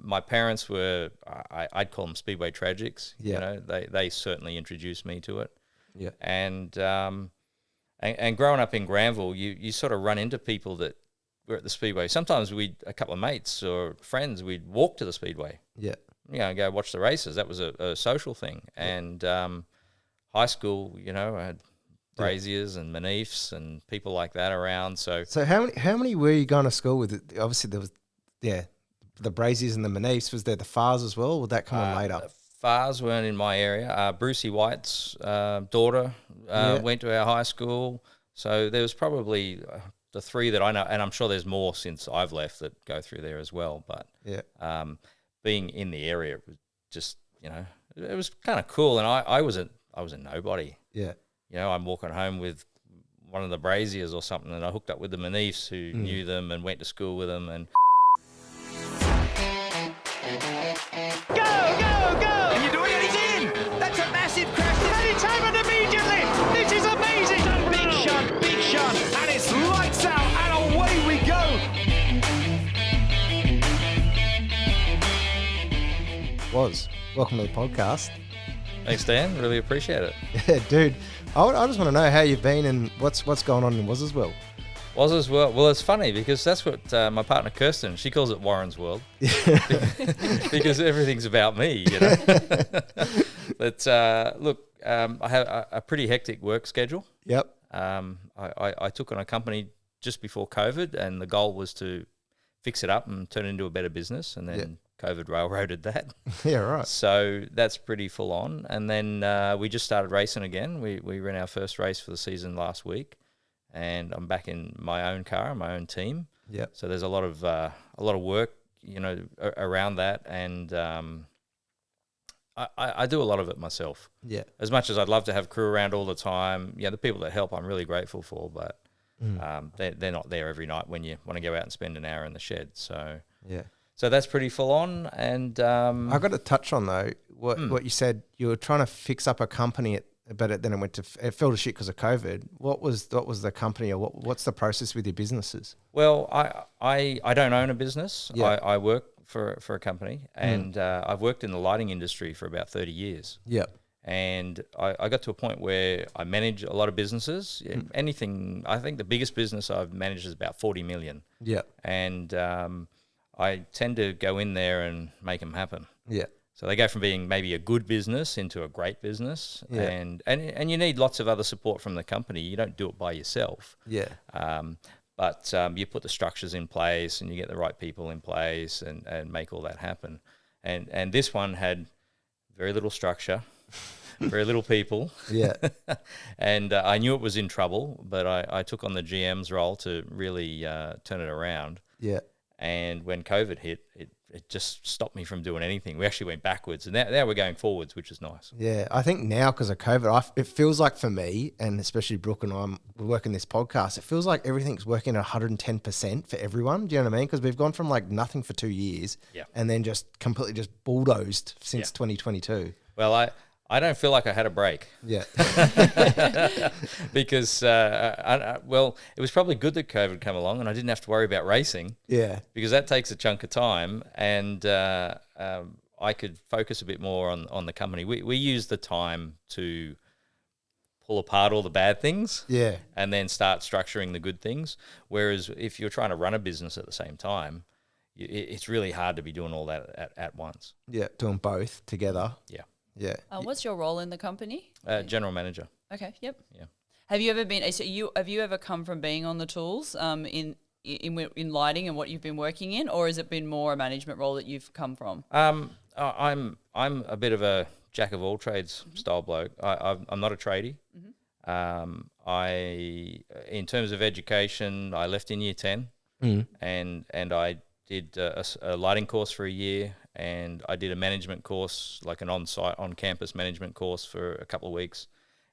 My parents were, I'd call them Speedway tragics. Yeah. You know, they certainly introduced me to it. Yeah. And growing up in Granville, you sort of run into people that were at the Speedway. Sometimes a couple of mates or friends, we'd walk to the Speedway. Yeah. You know, go watch the races. That was a social thing. And high school, you know, I had braziers and Manifs and people like that around. So how many were you going to school with? Obviously there was, the braziers and the Manifs. Was there the Fars as well? Or would that come on later? Fars weren't in my area. Brucey White's daughter went to our high school. So there was probably the three that I know, and I'm sure there's more since I've left that go through there as well. But being in the area was just, you know, it was kind of cool. And I was a nobody. Yeah. You know, I'm walking home with one of the braziers or something, and I hooked up with the Manifs who knew them and went to school with them. And Go! Are you doing anything? That's a massive crash. And it's happened immediately. This is amazing. Big shot, and it's lights out, and away we go. Welcome to the podcast. thanks, Dan. Really appreciate it. Yeah, dude. I just want to know how you've been and what's going on in Wasserswell. Well, it's funny because that's what my partner Kirsten, she calls it Warren's World. Because everything's about me, you know. But look, I have a pretty hectic work schedule. Yep. I took on a company just before COVID, and the goal was to fix it up and turn it into a better business, and then COVID railroaded that. Yeah, right. So that's pretty full on. And then we just started racing again. We ran our first race for the season last week, and I'm back in my own car, my own team. Yep. So there's a lot of work, you know, around that, and I do a lot of it myself. Yeah. As much as I'd love to have crew around all the time, the people that help I'm really grateful for, but they're not there every night when you want to go out and spend an hour in the shed. So Yeah. so that's pretty full on. And I got to touch on though what you said. You were trying to fix up a company, but then it fell to shit because of COVID. What was the company, or what's the process with your businesses? Well, I don't own a business. Yeah. I work for a company, and I've worked in the lighting industry for about 30 years. Yep. And I got to a point where I manage a lot of businesses. Anything, I think the biggest business I've managed is about 40 million. Yep. And I tend to go in there and make them happen. Yeah. So they go from being maybe a good business into a great business. Yeah. And you need lots of other support from the company. You don't do it by yourself. Yeah. But you put the structures in place, and you get the right people in place, and make all that happen. And this one had very little structure, very little people. Yeah. And I knew it was in trouble, but I took on the GM's role to really turn it around. Yeah. And when COVID hit, it just stopped me from doing anything. We actually went backwards, and now we're going forwards, which is nice. Yeah, I think now because of COVID, it feels like for me, and especially Brooke and we're working this podcast, it feels like everything's working at 110% for everyone. Do you know what I mean? Because we've gone from like nothing for 2 years, and then just completely just bulldozed since 2022. Well, I don't feel like I had a break. Yeah. Because, it was probably good that COVID came along and I didn't have to worry about racing. Yeah. Because that takes a chunk of time, and I could focus a bit more on the company. We use the time to pull apart all the bad things, and then start structuring the good things. Whereas if you're trying to run a business at the same time, it's really hard to be doing all that at once. Yeah, doing both together. Yeah. Yeah. What's your role in the company? General manager. Okay. Yep. Yeah. Have you ever been? So have you ever come from being on the tools in lighting and what you've been working in, or has it been more a management role that you've come from? I'm a bit of a jack of all trades style bloke. I'm not a tradie. In terms of education, I left in year 10, and I did a lighting course for a year. And I did a management course, like an on-campus management course for a couple of weeks,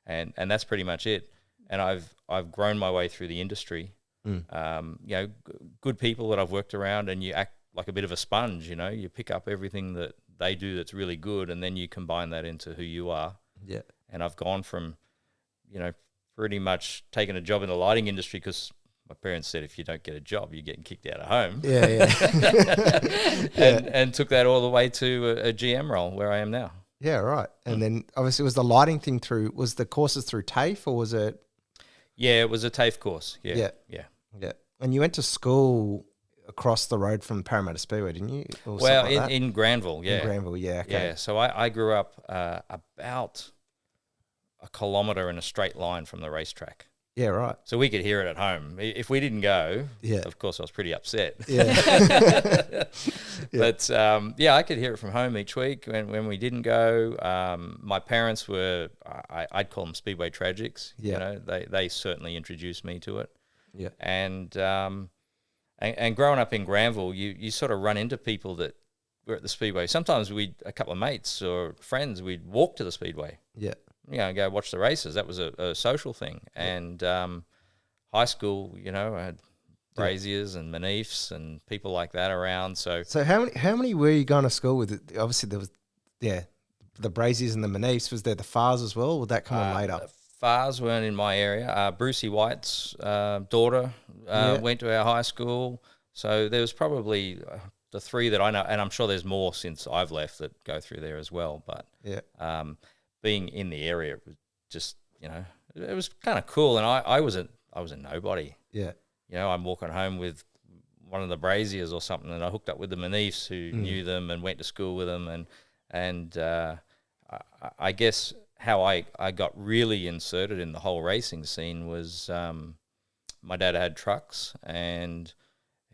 and that's pretty much it. And I've grown my way through the industry. Good people that I've worked around, and you act like a bit of a sponge. You know, you pick up everything that they do that's really good, and then you combine that into who you are. Yeah. And I've gone from, pretty much taking a job in the lighting industry because my parents said, if you don't get a job, you're getting kicked out of home. And took that all the way to a GM role where I am now. Yeah, right. And then obviously was the lighting thing was the courses through TAFE or was it? Yeah, it was a TAFE course. Yeah. And you went to school across the road from Parramatta Speedway, didn't you? Well, in Granville, yeah. In Granville, yeah, okay. Yeah, so I grew up about a kilometre in a straight line from the racetrack. Yeah, right. So we could hear it at home. If we didn't go, of course I was pretty upset. Yeah. But, I could hear it from home each week when we didn't go. My parents were, I'd call them Speedway tragics. Yeah. You know, they certainly introduced me to it. Yeah. And growing up in Granville, you sort of run into people that were at the Speedway. Sometimes a couple of mates or friends, we'd walk to the Speedway. Yeah. You know, go watch the races. That was a social thing. And high school, you know, I had braziers and Manifs and people like that around. So how many were you going to school with? Obviously there was, the braziers and the Manifs. Was there the Fars as well? Or would that come on later? Fars weren't in my area. Brucey White's daughter went to our high school. So there was probably the three that I know, and I'm sure there's more since I've left that go through there as well. But being in the area, it was just, you know, it was kind of cool. And I was a nobody. Yeah. You know, I'm walking home with one of the braziers or something, and I hooked up with the Manifs who knew them and went to school with them. And I guess how I got really inserted in the whole racing scene was my dad had trucks, and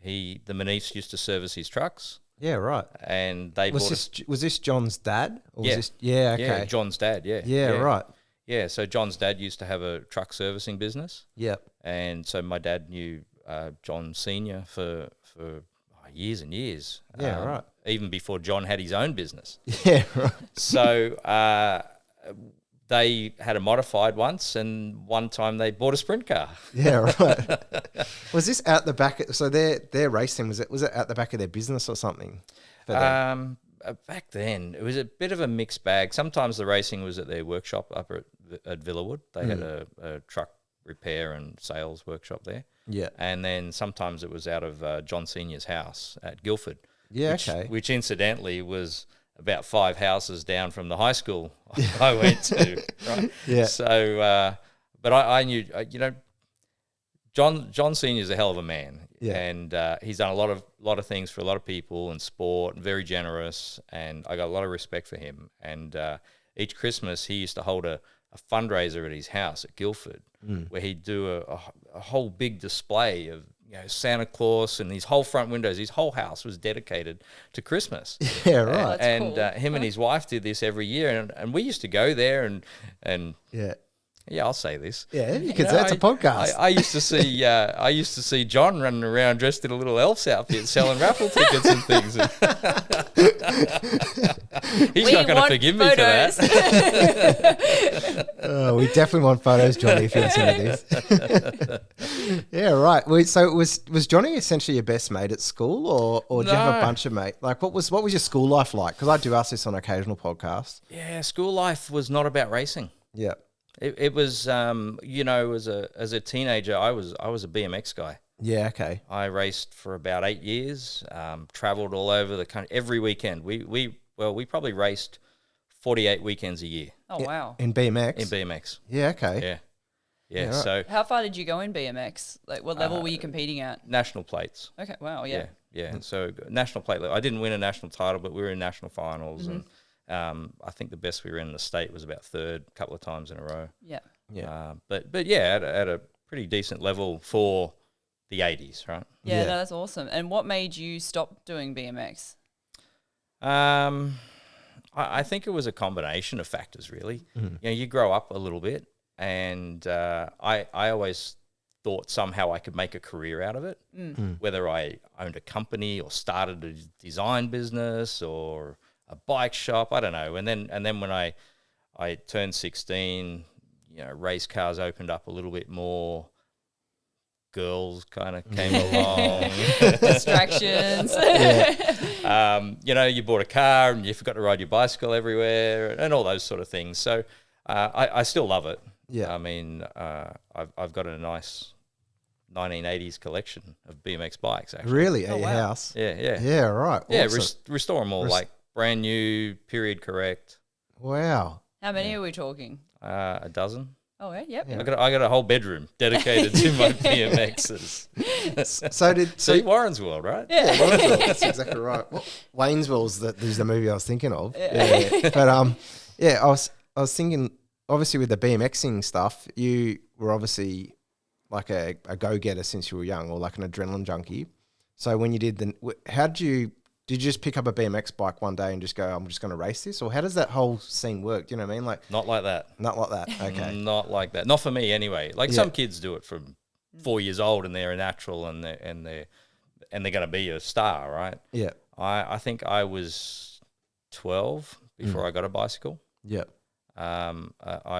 the Manifs used to service his trucks. Yeah, right. And they was this John's dad? Or yeah. Was this, okay. Yeah, John's dad, Yeah, right. Yeah, so John's dad used to have a truck servicing business. Yep. And so my dad knew John Senior for years and years. Yeah, right. Even before John had his own business. Yeah, right. So they had a modified once, and one time they bought a sprint car. Yeah, right. Was this out the back? So their racing, was it out the back of their business or something? Back then, it was a bit of a mixed bag. Sometimes the racing was at their workshop up at Villawood. They had a truck repair and sales workshop there. Yeah. And then sometimes it was out of John Senior's house at Guildford. Yeah, okay. Which incidentally was about 5 houses down from the high school I went to. Right? Yeah. So, but I knew, you know, John Senior's a hell of a man. Yeah. And he's done a lot of things for a lot of people in sport, and very generous, and I got a lot of respect for him. And each Christmas he used to hold a fundraiser at his house at Guildford, where he'd do a whole big display of, you know, Santa Claus, and his whole front windows. His whole house was dedicated to Christmas. Yeah, right. And cool. Him and his wife did this every year, and we used to go there and yeah. Yeah, I'll say this. Yeah, you can say it's a podcast. I used to see John running around dressed in a little elf's outfit, selling raffle tickets and things. He's not going to forgive me for that. We definitely want photos, Johnny, if you listen to this. Yeah, right. So was Johnny essentially your best mate at school, or did you have a bunch of mates? Like, what was your school life like? Because I do ask this on occasional podcasts. Yeah, school life was not about racing. Yeah. It was, you know, as a teenager, I was a BMX guy. Yeah, okay. I raced for about 8 years, travelled all over the country every weekend. We probably raced 48 weekends a year. Oh, wow. In BMX? In BMX. Yeah, okay. Yeah. Yeah, right. So how far did you go in BMX? Like, what level were you competing at? National plates. Okay, wow, yeah. Yeah. So national plate level. I didn't win a national title, but we were in national finals, and I think the best we were in the state was about third a couple of times in a row. Yeah. Yeah. But yeah, at a pretty decent level for the 80s, right? Yeah, no, that's awesome. And what made you stop doing BMX? I think it was a combination of factors, really. You know, you grow up a little bit, and I always thought somehow I could make a career out of it, whether I owned a company or started a design business or a bike shop, I don't know. And then when I turned 16, you know, race cars opened up a little bit more. Girls kind of came along. Distractions. You know, you bought a car and you forgot to ride your bicycle everywhere and all those sort of things. So I still love it. Yeah. I mean, I've got a nice 1980s collection of BMX bikes. Actually, Really? At your house? Yeah. Yeah, right. Yeah, Awesome. restore them all, like brand new, period correct. Wow. How many are we talking? A dozen. Oh, yeah, yep. I got a whole bedroom dedicated to my BMXs. So Warren's World, right? Yeah. That's exactly right. Well, Waynesville's is the movie I was thinking of. Yeah. But I was thinking, obviously with the BMXing stuff, you were obviously like a go-getter since you were young, or like an adrenaline junkie. So when you did how did you just pick up a BMX bike one day and just go, I'm just going to race this? Or how does that whole scene work? Do you know what I mean? Like, Not like that. not like that. Okay. Not like that. Not for me anyway. Like some kids do it from 4 years old and they're a natural and they're going to be a star, right? Yeah. I think I was 12 before I got a bicycle. Yeah. I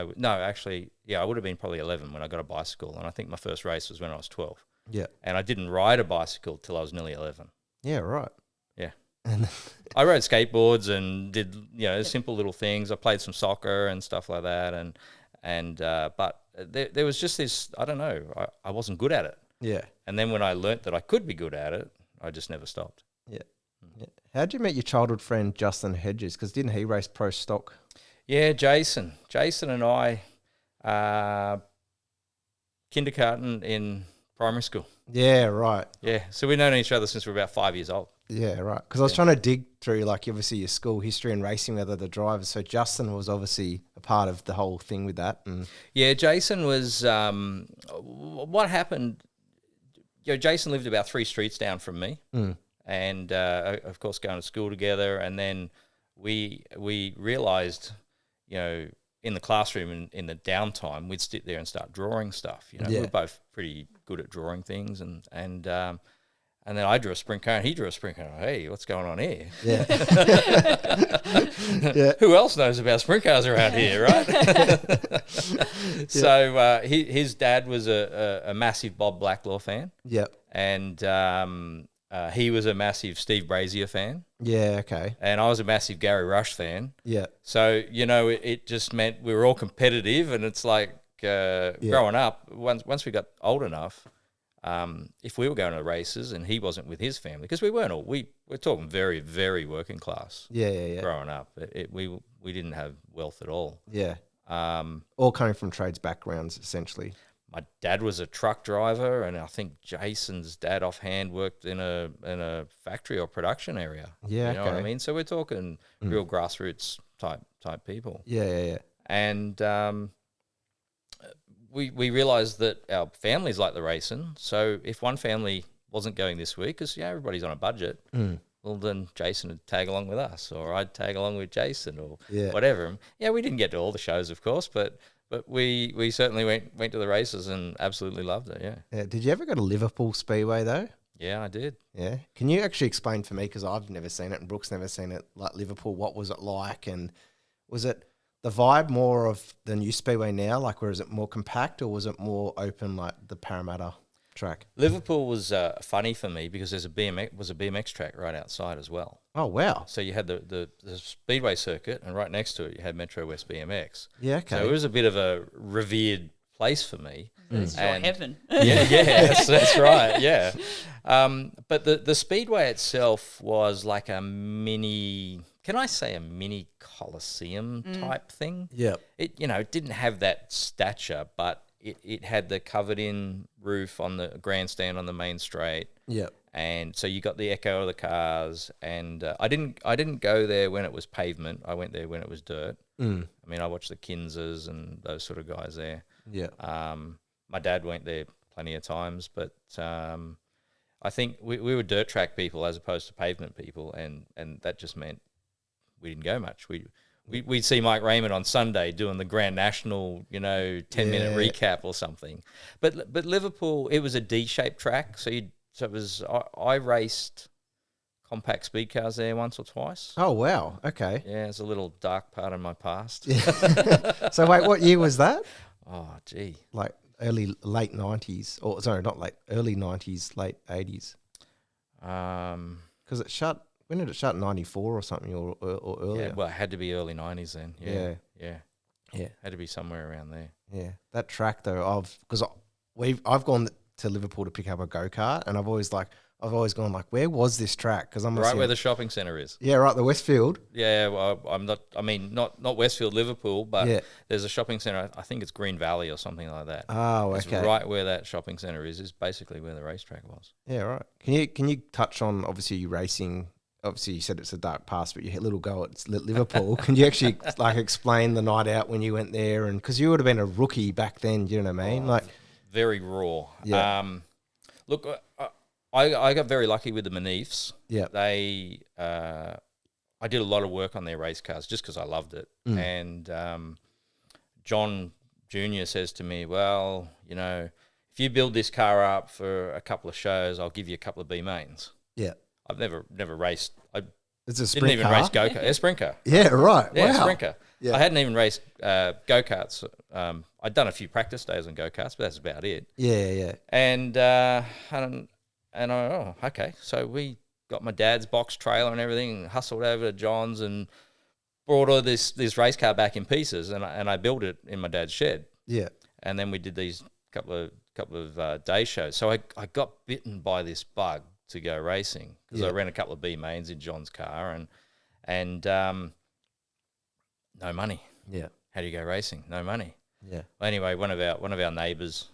would have been probably 11 when I got a bicycle, and I think my first race was when I was 12. Yeah. And I didn't ride a bicycle till I was nearly 11. Yeah, right. Yeah. I rode skateboards and did, simple little things. I played some soccer and stuff like that. But there was just this, I don't know, I wasn't good at it. Yeah. And then when I learnt that I could be good at it, I just never stopped. Yeah. How'd you meet your childhood friend, Justin Hedges? Because didn't he race pro stock? Yeah, Jason. Jason and I, kindergarten in primary school. Yeah, right. Yeah, so we've known each other since we were about 5 years old. Yeah, right. Because I was trying to dig through, like, obviously your school history and racing with other drivers. So Justin was obviously a part of the whole thing with that. And yeah, Jason was. What happened? Jason lived about 3 streets down from me, and of course going to school together. And then we realised, in the classroom and in the downtime, we'd sit there and start drawing stuff. We were both pretty good at drawing things, and then I drew a sprint car and he drew a sprint car. Hey, what's going on here? yeah. Who else knows about sprint cars around here, right? So his dad was a massive Bob Blacklaw fan. Yep. And he was a massive Steve Brazier fan. Yeah, okay. And I was a massive Gary Rush fan. Yeah. So, it just meant we were all competitive, and it's like growing up, once we got old enough, if we were going to races and he wasn't with his family, because we weren't all, we're talking very, very working class. Yeah. Growing up, we didn't have wealth at all. Yeah. All coming from trades backgrounds, essentially. My dad was a truck driver, and I think Jason's dad offhand worked in a factory or production area. Yeah, you know what I mean. So we're talking real grassroots type people. Yeah. And we realised that our families like the racing. So if one family wasn't going this week, because everybody's on a budget, well then Jason would tag along with us, or I'd tag along with Jason, or whatever. Yeah, we didn't get to all the shows, of course, but we certainly went to the races and absolutely loved it. Yeah. Did you ever go to Liverpool Speedway though? Yeah, I did. Yeah. Can you actually explain for me, because I've never seen it and Brooke's never seen it, like Liverpool, what was it like, and was it the vibe more of the new Speedway now, like, or is it more compact, or was it more open like the Parramatta track? Liverpool was funny for me because there's a BMX track right outside as well. Oh wow! So you had the Speedway circuit, and right next to it you had Metro West BMX. Yeah, okay. So it was a bit of a revered place for me. It's your heaven. That's right. Yeah, but the Speedway itself was like a mini. Can I say a mini Coliseum type thing? Yeah. It didn't have that stature, but it had the covered in roof on the grandstand on the main straight. Yeah. And so you got the echo of the cars, and I didn't go there when it was pavement. I went there when it was dirt. I mean, I watched the Kinzers and those sort of guys there. Yeah. My dad went there plenty of times, but I think we were dirt track people as opposed to pavement people, and that just meant we didn't go much. We'd see Mike Raymond on Sunday doing the Grand National, 10-minute recap or something. But Liverpool, it was a D-shaped track, so I raced compact speed cars there once or twice. Oh wow! Okay. Yeah, it's a little dark part of my past. So wait, what year was that? Oh, gee. Like late 90s, or sorry, not late, early 90s, late 80s. Because it shut. When did it shut? 94 or something, or earlier? Yeah, well, it had to be early 90s then. Yeah. Yeah. Had to be somewhere around there. Yeah, that track though, I've gone to Liverpool to pick up a go-kart, and I've always gone like, where was this track? Because I'm right where the shopping centre is. Yeah, right, the Westfield. Yeah, well, not Westfield, Liverpool, but there's a shopping centre. I think it's Green Valley or something like that. Oh, okay. It's right where that shopping centre is basically where the racetrack was. Yeah, right. Can you touch on, obviously, you racing? Obviously, you said it's a dark past, but your little go at Liverpool. Can you actually like explain the night out when you went there? And because you would have been a rookie back then, do you know what I mean? Like very raw. Yeah. Look, I got very lucky with the Manifs. Yeah. They, I did a lot of work on their race cars just because I loved it. And John Jr. says to me, well, you know, if you build this car up for a couple of shows, I'll give you a couple of B mains. Yeah. I've never raced. It's a didn't even race go-kart. A sprint car. Yeah, right. Yeah, wow. sprint car. Yeah. I hadn't even raced go-karts. I'd done a few practice days on go-karts, but that's about it. Yeah, yeah. And okay. So we got my dad's box trailer and everything and hustled over to John's and brought all this race car back in pieces and I built it in my dad's shed. Yeah. And then we did these couple of day shows. So I got bitten by this bug to go racing because I ran a couple of B mains in John's car and no money. Yeah. How do you go racing? No money. Yeah. Well, anyway, one of our neighbours,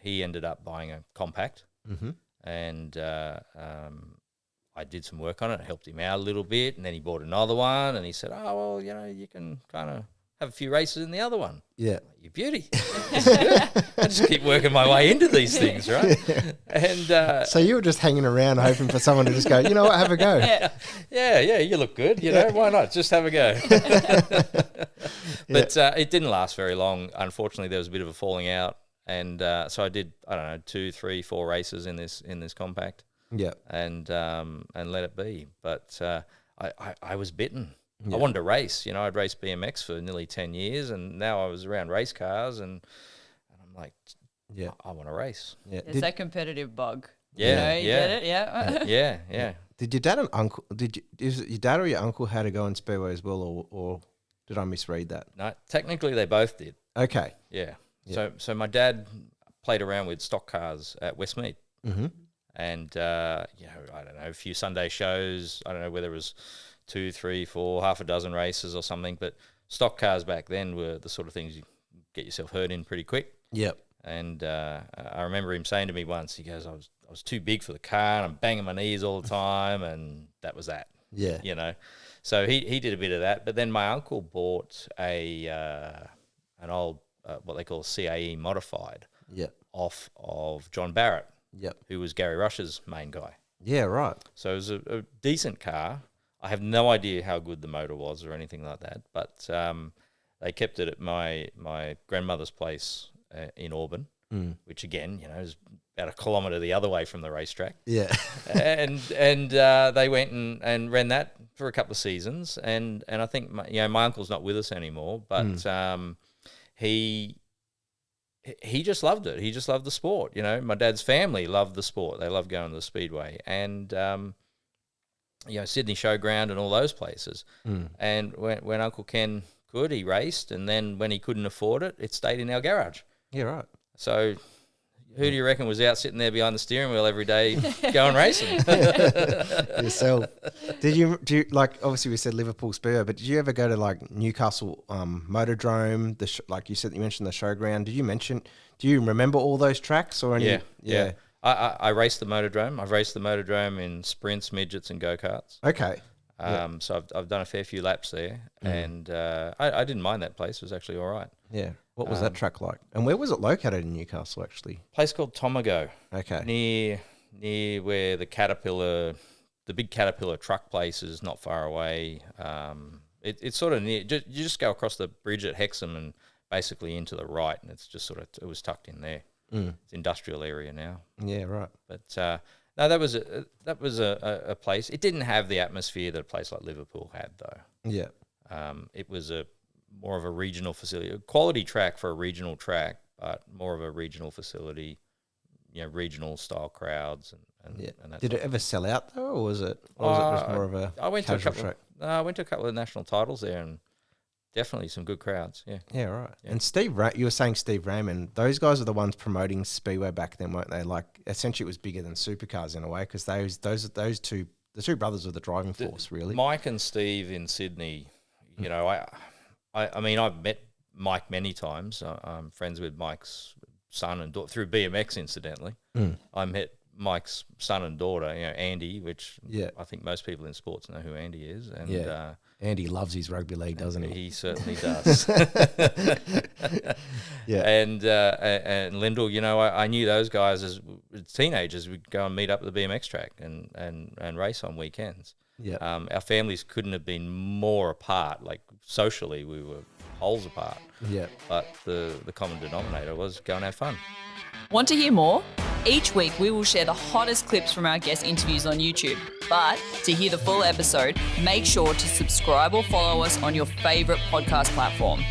he ended up buying a compact, and I did some work on it. I helped him out a little bit, and then he bought another one, and he said, "Oh well, you know, you can kind of have a few races in the other one." Yeah. You beauty. I just keep working my way into these things, right? And so you were just hanging around hoping for someone to just go, you know what, have a go. Yeah, you look good. You know, why not? Just have a go. But it didn't last very long. Unfortunately, there was a bit of a falling out, and so I did 2, 3, 4 races in this compact. Yeah. And let it be. But I was bitten. Yeah. I wanted to race. You know, I'd raced BMX for nearly 10 years, and now I was around race cars, and I'm like, yeah, I want to race. Yeah. It's that competitive bug. Yeah, you get it? Yeah. yeah. Did your dad and uncle? Is it your dad or your uncle had to go in Speedway as well, or did I misread that? No, technically they both did. Okay. Yeah. So my dad played around with stock cars at Westmead. Mm-hmm. And I don't know, a few Sunday shows. I don't know whether it was 2, 3, 4, half a dozen races or something. But stock cars back then were the sort of things you get yourself hurt in pretty quick. Yep. And I remember him saying to me once, he goes, I was too big for the car, and I'm banging my knees all the time, and that was that. Yeah. You know, so he did a bit of that. But then my uncle bought an old what they call CAE modified. Yep. Off of John Barrett. Yep. Who was Gary Rush's main guy. Yeah, right. So it was a decent car. I have no idea how good the motor was or anything like that, but they kept it at my grandmother's place in Auburn, which again, is about a kilometre the other way from the racetrack. Yeah. and they went and ran that for a couple of seasons, and I think my uncle's not with us anymore, but he just loved it. He just loved the sport. My dad's family loved the sport. They loved going to the Speedway and, Sydney Showground and all those places. And when Uncle Ken could, he raced. And then when he couldn't afford it, it stayed in our garage. Yeah, right. So who do you reckon was out sitting there behind the steering wheel every day going racing? Yourself. Do you obviously we said Liverpool Speedway, but did you ever go to like Newcastle Motordrome, you mentioned the showground. Do you remember all those tracks or any? Yeah. I raced the Motordrome. I've raced the Motordrome in sprints, midgets and go-karts. Okay. So I've done a fair few laps there, and I didn't mind that place. It was actually all right. Yeah. What was that track like? And where was it located in Newcastle, actually? Place called Tomago. Okay. Near where the big Caterpillar truck place is not far away. It's sort of near. You just go across the bridge at Hexham and basically into the right, and it's just it was tucked in there. It's industrial area now. Yeah, right. But no, that was a place. It didn't have the atmosphere that a place like Liverpool had, though. Yeah. It was more of a regional facility, a quality track for a regional track, but more of a regional facility, regional style crowds and that. Did it ever sell out though, or was it just more of a casual track? I went to a couple of national titles there, and definitely some good crowds. Yeah. Yeah, right. Yeah. And you were saying Steve Raymond, those guys are the ones promoting Speedway back then, weren't they? Like, essentially it was bigger than supercars in a way, because the two brothers were the driving force, really. Mike and Steve in Sydney, you know, I mean, I've met Mike many times. I'm friends with Mike's son and daughter through BMX, incidentally. I met Mike's son and daughter, you know, Andy, which I think most people in sports know who Andy is. And Andy loves his rugby league, doesn't he? He certainly does. Yeah. And Lyndall, you know, I knew those guys as teenagers. We'd go and meet up at the BMX track and race on weekends. Yeah. Our families couldn't have been more apart. Like, socially, we were poles apart. Yeah. But the common denominator was go and have fun. Want to hear more? Each week we will share the hottest clips from our guest interviews on YouTube. But to hear the full episode, make sure to subscribe or follow us on your favourite podcast platform.